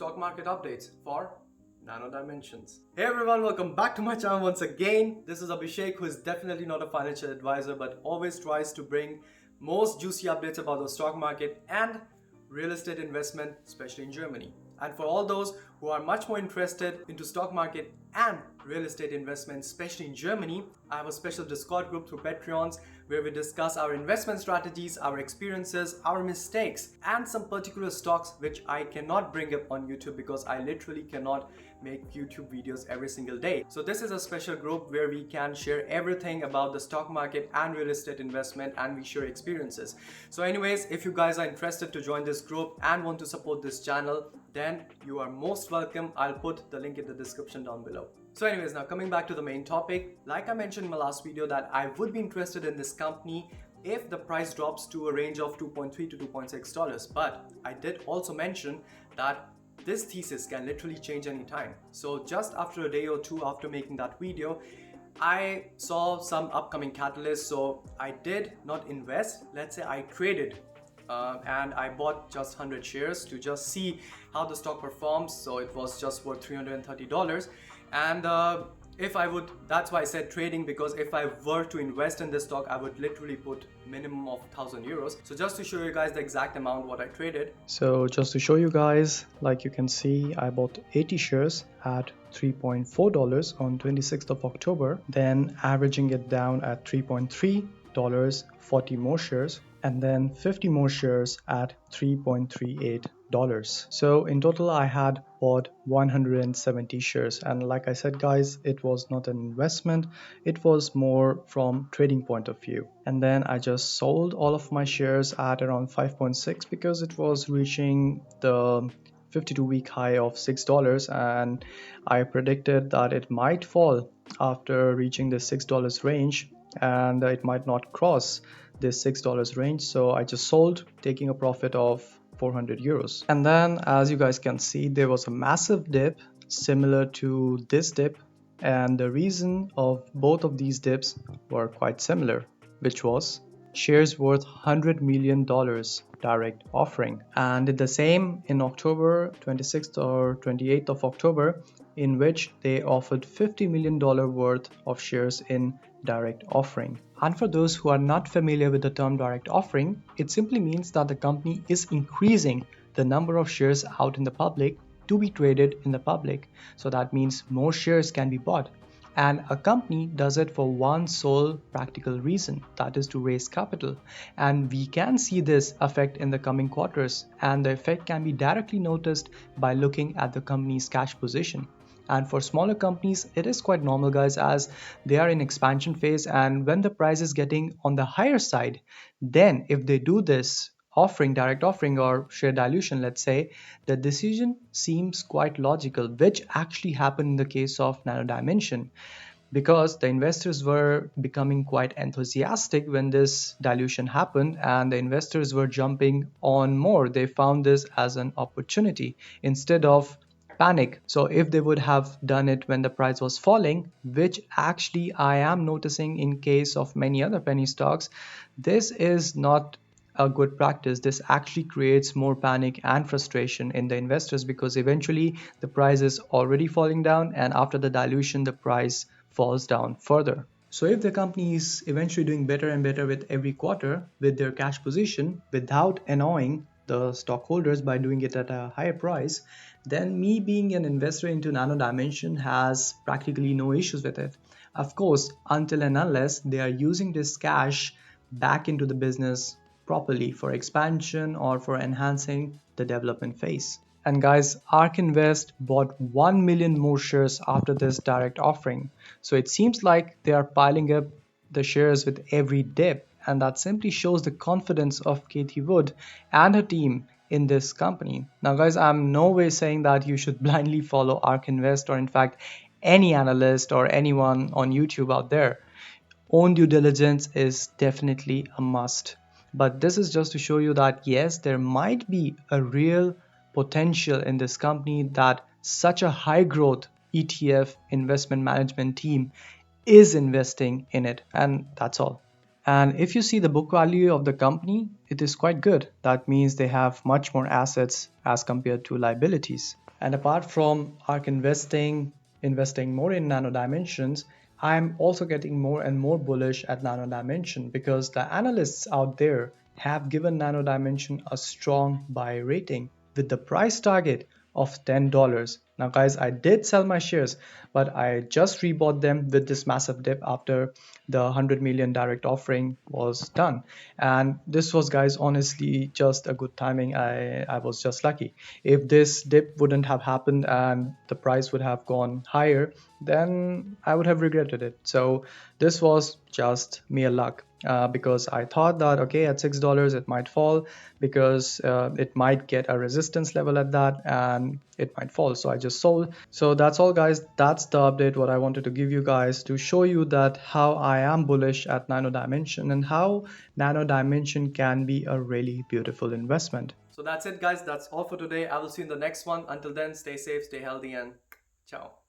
stock market updates for Nano Dimensions. Hey everyone, welcome back to my channel once again. This is Abhishek, who is definitely not a financial advisor but always tries to bring most juicy updates about the stock market and real estate investment, especially in Germany. And for all those who are much more interested into stock market and real estate investment, especially in Germany, I have a special Discord group through Patreons where we discuss our investment strategies, our experiences, our mistakes, and some particular stocks which I cannot bring up on YouTube because I literally cannot make YouTube videos every single day. So this is a special group where we can share everything about the stock market and real estate investment, and we share experiences. So anyways, if you guys are interested to join this group and want to support this channel, then you are most welcome. I'll put the link in the description down below. So anyways, now coming back to the main topic, like I mentioned in my last video that I would be interested in this company if the price drops to a range of $2.3 to $2.6. But I did also mention that this thesis can literally change anytime. So just after a day or two after making that video, I saw some upcoming catalysts. So I did not invest, let's say I traded and I bought just 100 shares to just see how the stock performs. So it was just worth $330. And if I would, that's why I said trading, because if I were to invest in this stock, I would literally put minimum of 1,000 euros. So just to show you guys the exact amount what I traded. So just to show you guys, like you can see, I bought 80 shares at $3.4 on 26th of October, then averaging it down at $3.3, 40 more shares, and then 50 more shares at $3.38. So in total I had bought 170 shares, and like I said guys, it was not an investment, it was more from trading point of view. And then I just sold all of my shares at around 5.6 because it was reaching the 52-week high of $6, and I predicted that it might fall after reaching the $6 range, and it might not cross this $6 range. So I just sold, taking a profit of 400 euros. And then as you guys can see, there was a massive dip similar to this dip, and the reason of both of these dips were quite similar, which was shares worth $100 million direct offering. And did the same in October 26th or 28th of October, in which they offered $50 million worth of shares in direct offering. And for those who are not familiar with the term direct offering, it simply means that the company is increasing the number of shares out in the public to be traded in the public. So that means more shares can be bought. And a company does it for one sole practical reason, that is to raise capital. And we can see this effect in the coming quarters, and the effect can be directly noticed by looking at the company's cash position. And for smaller companies, it is quite normal guys, as they are in expansion phase, and when the price is getting on the higher side, then if they do this offering, direct offering or share dilution, let's say, the decision seems quite logical, which actually happened in the case of Nano Dimension, because the investors were becoming quite enthusiastic when this dilution happened, and the investors were jumping on more. They found this as an opportunity instead of panic. So if they would have done it when the price was falling, which actually I am noticing in case of many other penny stocks, this is not a good practice. This actually creates more panic and frustration in the investors, because eventually the price is already falling down, and after the dilution the price falls down further. So if the company is eventually doing better and better with every quarter with their cash position without annoying the stockholders by doing it at a higher price, then me being an investor into Nano Dimension has practically no issues with it. Of course, until and unless they are using this cash back into the business properly for expansion or for enhancing the development phase. And guys, Ark Invest bought 1 million more shares after this direct offering. So it seems like they are piling up the shares with every dip, and that simply shows the confidence of Katie Wood and her team in this company. Now guys, I'm no way saying that you should blindly follow Ark Invest, or in fact any analyst or anyone on YouTube out there. Own due diligence is definitely a must. But this is just to show you that yes, there might be a real potential in this company, that such a high growth ETF investment management team is investing in it, and that's all. And if you see the book value of the company, it is quite good. That means they have much more assets as compared to liabilities. And apart from Ark investing more in Nano Dimensions, I'm also getting more and more bullish at Nano Dimension because the analysts out there have given Nano Dimension a strong buy rating with the price target of $10. Now guys, I did sell my shares, but I just rebought them with this massive dip after the 100 million direct offering was done. And this was, guys, honestly just a good timing. I was just lucky. If this dip wouldn't have happened and the price would have gone higher, then I would have regretted it. So this was just mere luck. Because I thought that okay, at $6 it might fall because it might get a resistance level at that and it might fall, so I just sold. So that's all, guys. That's the update what I wanted to give you guys to show you that how I am bullish at Nano Dimension and how Nano Dimension can be a really beautiful investment. So that's it, guys. That's all for today. I will see you in the next one. Until then, stay safe, stay healthy, and ciao.